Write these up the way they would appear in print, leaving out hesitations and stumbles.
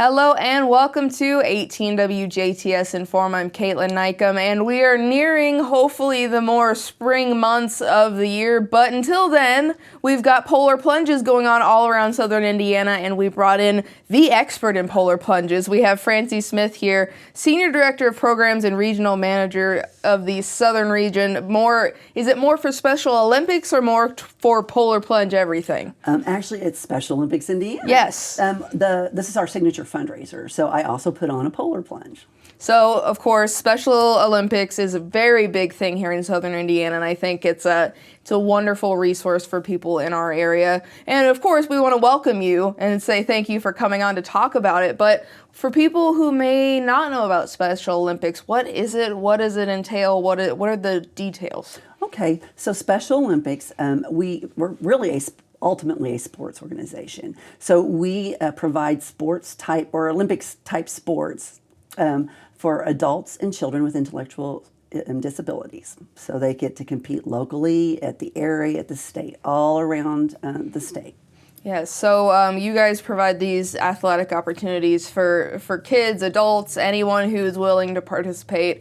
Hello and welcome to 18 WJTS in.form. I'm Kaitlyn Neukam, and we are nearing, hopefully, the more spring months of the year. But until then, we've got polar plunges going on all around southern Indiana, and we brought in the expert in polar plunges. We have Francie Smith here, Senior Director of Programs and Regional Manager of the Southern Region. Is it more for Special Olympics or more for polar plunge everything? Actually, it's Special Olympics Indiana. Yes. This is our signature fundraiser, so I also put on a polar plunge. So, of course, Special Olympics is a very big thing here in southern Indiana, and I think it's a wonderful resource for people in our area. And, of course, we want to welcome you and say thank you for coming on to talk about it. But for people who may not know about Special Olympics, what is it? What does it entail? What are the details? Okay, so Special Olympics, we're really ultimately a sports organization. So we provide sports type or Olympics type sports for adults and children with intellectual disabilities. So they get to compete locally, at the area, at the state, all around the state. Yes, so you guys provide these athletic opportunities for kids, adults, anyone who is willing to participate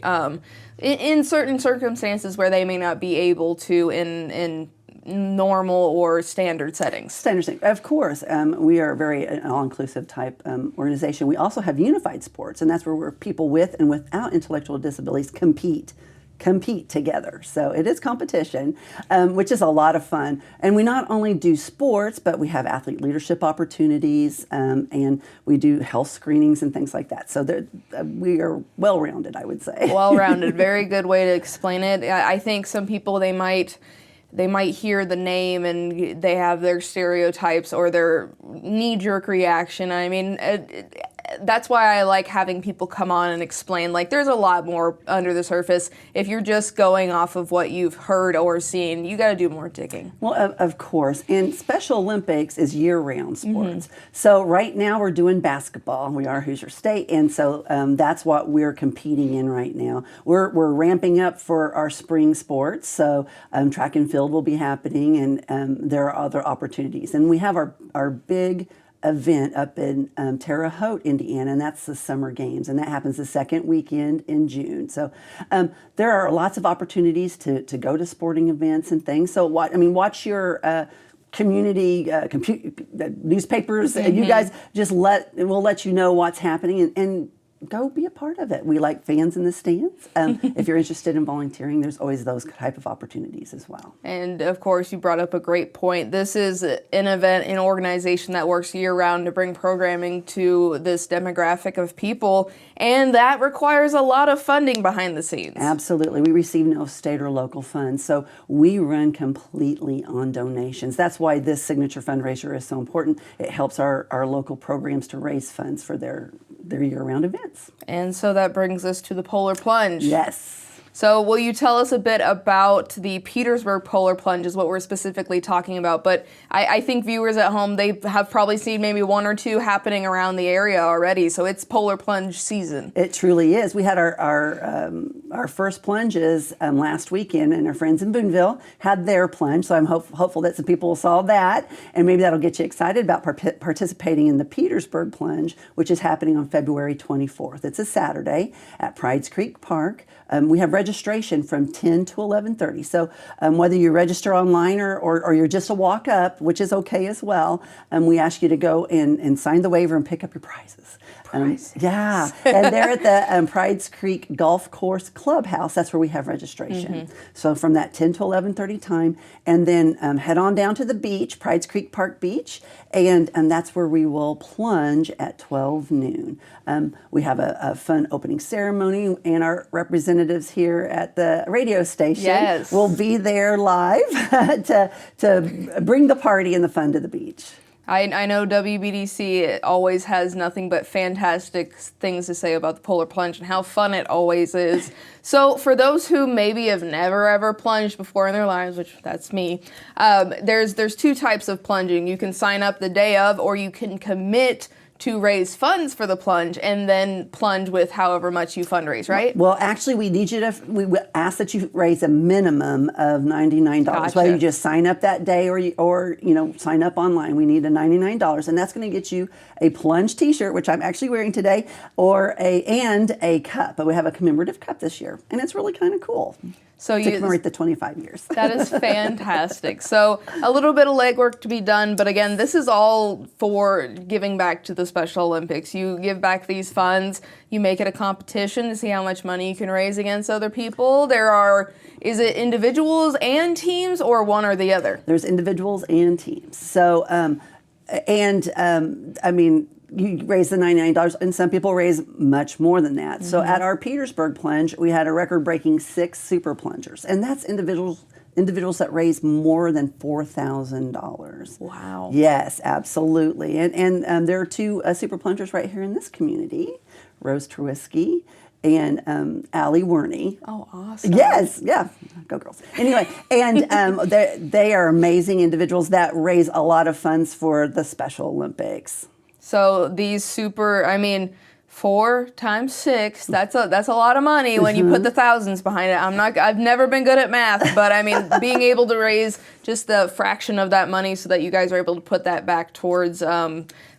in certain circumstances where they may not be able to in normal or standard settings. Standard settings, of course. We are a very all-inclusive type organization. We also have unified sports, and that's where people with and without intellectual disabilities compete together. So it is competition, which is a lot of fun. And we not only do sports, but we have athlete leadership opportunities, and we do health screenings and things like that. So we are well-rounded, I would say. Well-rounded, very good way to explain it. I think some people, they might hear the name and they have their stereotypes or their knee-jerk reaction. I mean, that's why I like having people come on and explain, like, there's a lot more under the surface. If you're just going off of what you've heard or seen, you got to do more digging. Well, of course. And Special Olympics is year-round sports. So right now we're doing basketball. We are Hoosier State, and so that's what we're competing in right now. We're ramping up for our spring sports, so track and field will be happening, and there are other opportunities. And we have our big event up in Terre Haute, Indiana, and that's the Summer Games, and that happens the second weekend in June. So there are lots of opportunities to go to sporting events and things. So watch your community newspapers. You guys just we'll let you know what's happening and go be a part of it. We like fans in the stands. If you're interested in volunteering, there's always those type of opportunities as well. And of course, you brought up a great point. This is an event, an organization that works year-round to bring programming to this demographic of people, and that requires a lot of funding behind the scenes. Absolutely. We receive no state or local funds, so we run completely on donations. That's why this signature fundraiser is so important. It helps our local programs to raise funds for their year-round events. And so that brings us to the Polar Plunge. Yes. So will you tell us a bit about the Petersburg Polar Plunge is what we're specifically talking about, but I think viewers at home, they have probably seen maybe one or two happening around the area already, so it's Polar Plunge season. It truly is. We had our first plunges last weekend, and our friends in Boonville had their plunge, so I'm hopeful that some people saw that, and maybe that'll get you excited about participating in the Petersburg Plunge, which is happening on February 24th. It's a Saturday at Prides Creek Park. We have registration from 10 to 11:30. So whether you register online or you're just a walk up, which is okay as well, we ask you to go and sign the waiver and pick up your prizes. Yeah, and they're at the Prides Creek Golf Course Clubhouse. That's where we have registration. So from that 10 to 11:30 time, and then head on down to the beach, Prides Creek Park Beach, and that's where we will plunge at 12 noon. We have a fun opening ceremony, and our representatives here at the radio station will be there live to bring the party and the fun to the beach. I know WBDC always has nothing but fantastic things to say about the Polar Plunge and how fun it always is. So for those who maybe have never ever plunged before in their lives, which that's me, there's two types of plunging. You can sign up the day of, or you can commit to raise funds for the plunge and then plunge with however much you fundraise, right? Well, actually, we ask that you raise a minimum of $99. Gotcha. Whether you just sign up that day or sign up online, we need a $99, and that's going to get you a plunge T-shirt, which I'm actually wearing today, and a cup. But we have a commemorative cup this year, and it's really kind of cool. So to commemorate the 25 years. That is fantastic. So a little bit of legwork to be done, but again, this is all for giving back to the Special Olympics. You give back these funds, you make it a competition to see how much money you can raise against other people. Is it individuals and teams, or one or the other? There's individuals and teams. So, you raise the $99, and some people raise much more than that. Mm-hmm. So at our Petersburg Plunge, we had a record-breaking 6 super plungers, and that's individuals that raise more than $4,000. Wow. Yes, absolutely. And there are 2 super plungers right here in this community, Rose Trubisky and Allie Werney. Oh, awesome. Yes, yeah, go girls. Anyway, and they are amazing individuals that raise a lot of funds for the Special Olympics. So these 4 times 6, that's a lot of money when you put the thousands behind it. I've never been good at math, but being able to raise just the fraction of that money so that you guys are able to put that back towards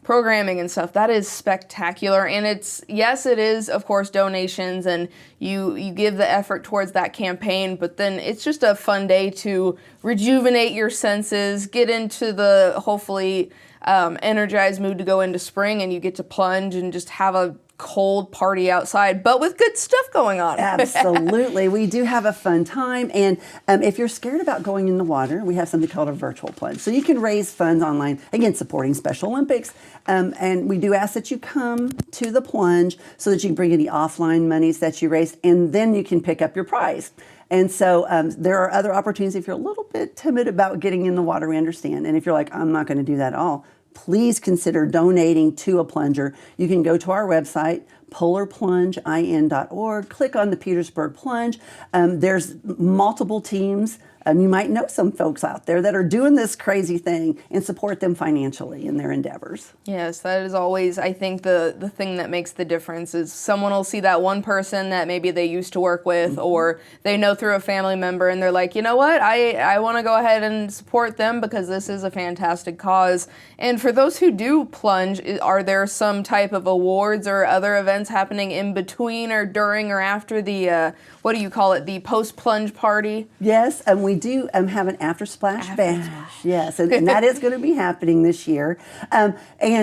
programming and stuff, that is spectacular. And it is, of course, donations, and you give the effort towards that campaign, but then it's just a fun day to rejuvenate your senses, get into the, hopefully, energized mood to go into spring, and you get to plunge and just have a cold party outside, but with good stuff going on. Absolutely. We do have a fun time. And if you're scared about going in the water, we have something called a virtual plunge. So you can raise funds online, again, supporting Special Olympics. And we do ask that you come to the plunge so that you can bring any offline monies that you raised, and then you can pick up your prize. And so there are other opportunities if you're a little bit timid about getting in the water, we understand. And if you're like, I'm not going to do that at all, please consider donating to a plunger. You can go to our website, polarplungein.org, click on the Petersburg Plunge. There's multiple teams. You might know some folks out there that are doing this crazy thing, and support them financially in their endeavors. Yes, that is always, I think, the thing that makes the difference is someone will see that one person that maybe they used to work with, or they know through a family member, and they're like, you know what, I want to go ahead and support them because this is a fantastic cause. And for those who do plunge, are there some type of awards or other events happening in between or during or after the, what do you call it, the post-plunge party? Yes, and we do have an after-splash bash. Yes, and that is going to be happening this year. And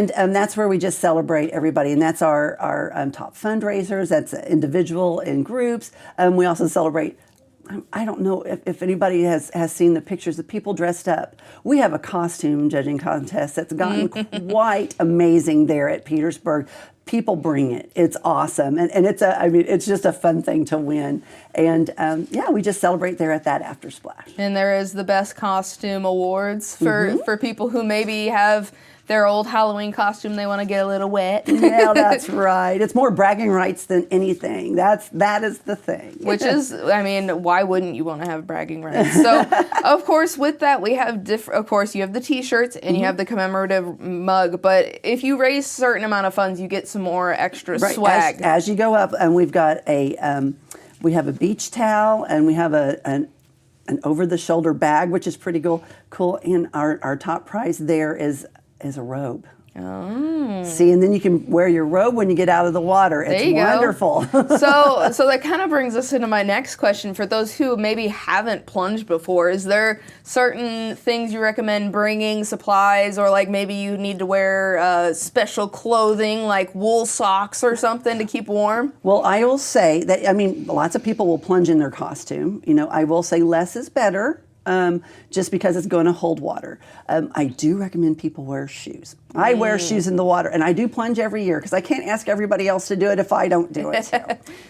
that's where we just celebrate everybody. And that's our top fundraisers. That's individual and groups. We also celebrate, I don't know if anybody has seen the pictures of people dressed up. We have a costume judging contest that's gotten quite amazing there at Petersburg. People bring it. It's awesome. And it's just a fun thing to win. And we just celebrate there at that after splash. And there is the best costume awards for people who maybe have their old Halloween costume they want to get a little wet. Yeah, that's right. It's more bragging rights than anything. That is the thing. Which is, why wouldn't you want to have bragging rights? So, of course, with that, we have of course, you have the T-shirts and you have the commemorative mug. But if you raise a certain amount of funds, you get some more extra swag. As you go up, and we've got we have a beach towel, and we have an over-the-shoulder bag, which is pretty cool. And our top prize there is a robe. Oh. See, and then you can wear your robe when you get out of the water. It's wonderful. So that kind of brings us into my next question. For those who maybe haven't plunged before, is there certain things you recommend bringing, supplies, or like maybe you need to wear special clothing like wool socks or something to keep warm? Well, I will say that, lots of people will plunge in their costume. I will say less is better. Just because it's going to hold water. I do recommend people wear shoes. I wear shoes in the water, and I do plunge every year because I can't ask everybody else to do it if I don't do it.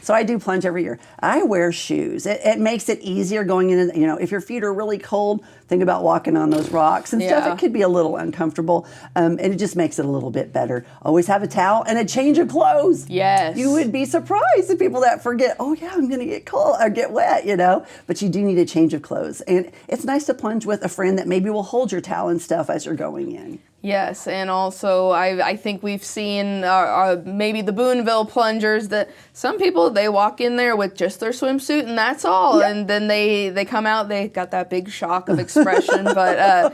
So I do plunge every year. I wear shoes. It makes it easier going in. If your feet are really cold, think about walking on those rocks and stuff. It could be a little uncomfortable, and it just makes it a little bit better. Always have a towel and a change of clothes. Yes. You would be surprised the people that forget, oh yeah, I'm going to get cold or get wet, But you do need a change of clothes. And it's nice to plunge with a friend that maybe will hold your towel and stuff as you're going in. Yes, and also I think we've seen maybe the Boonville plungers that some people, they walk in there with just their swimsuit and that's all, Yep. and then they come out, they got that big shock of expression. But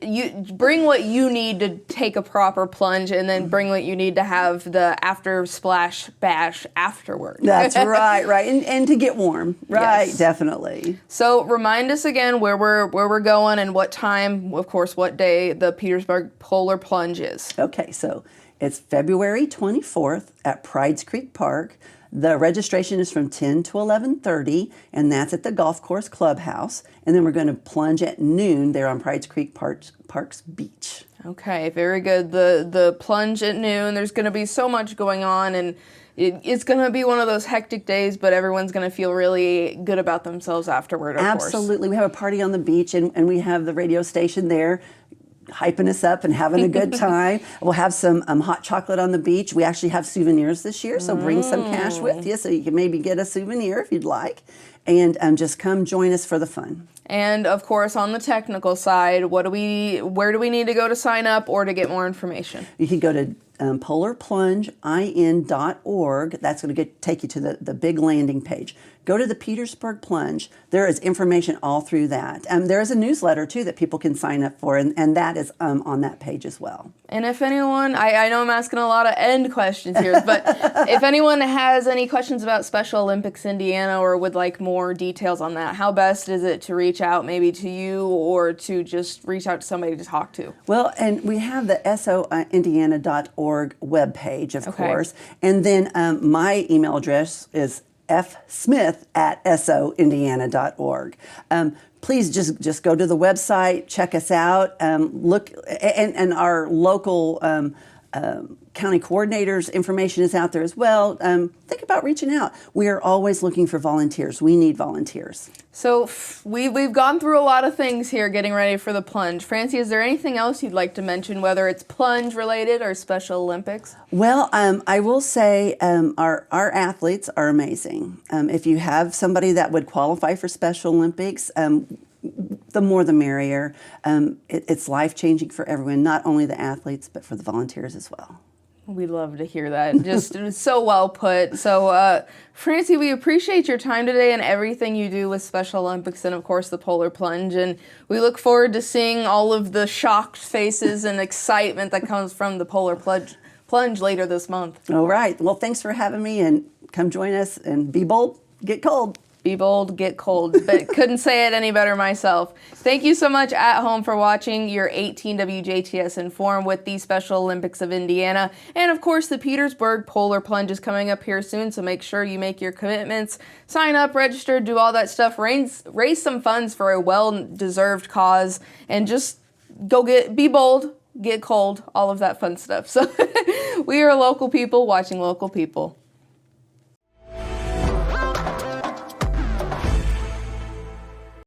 you bring what you need to take a proper plunge, and then bring what you need to have the after splash bash afterward. That's right, and to get warm, right? Yes. Definitely. So remind us again where we're going and what time, of course, what day the Petersburg Polar Plunge is. Okay, so it's February 24th at Prides Creek Park. The registration is from 10 to 11:30, and that's at the Golf Course Clubhouse. And then we're going to plunge at noon there on Prides Creek Park's beach. Okay, very good. The plunge at noon. There's going to be so much going on, and it's going to be one of those hectic days, but everyone's going to feel really good about themselves afterward, of course. Absolutely. We have a party on the beach, and we have the radio station there hyping us up and having a good time. We'll have some hot chocolate on the beach. We actually have souvenirs this year, so bring some cash with you so you can maybe get a souvenir if you'd like. And just come join us for the fun. And of course, on the technical side, where do we need to go to sign up or to get more information? You can go to polarplungein.org. That's going to take you to the big landing page. Go to the Petersburg Plunge. There is information all through that. There is a newsletter, too, that people can sign up for, and that is on that page as well. And if anyone, I know I'm asking a lot of end questions here, but if anyone has any questions about Special Olympics Indiana or would like more details on that, how best is it to reach out maybe to you or to just reach out to somebody to talk to? Well, and we have the soindiana.org webpage, of course. And then my email address is fsmith@soindiana.org. Please just go to the website, check us out, look, and our local county coordinators' information is out there as well. Think about reaching out. We are always looking for volunteers. We need volunteers. So we've gone through a lot of things here getting ready for the plunge. Francie, is there anything else you'd like to mention, whether it's plunge related or Special Olympics? Well, I will say our athletes are amazing. If you have somebody that would qualify for Special Olympics, the more the merrier. It's life-changing for everyone, not only the athletes, but for the volunteers as well. We'd love to hear that. Just so well put. So, Francie, we appreciate your time today and everything you do with Special Olympics and, of course, the Polar Plunge. And we look forward to seeing all of the shocked faces and excitement that comes from the Polar Plunge later this month. All right. Well, thanks for having me, and come join us, and be bold, get cold. Be bold, get cold, but couldn't say it any better myself. Thank you so much at home for watching your 18 WJTS in.form with the Special Olympics of Indiana. And of course, the Petersburg Polar Plunge is coming up here soon, so make sure you make your commitments, sign up, register, do all that stuff, raise some funds for a well-deserved cause, and just be bold, get cold, all of that fun stuff. So we are local people watching local people.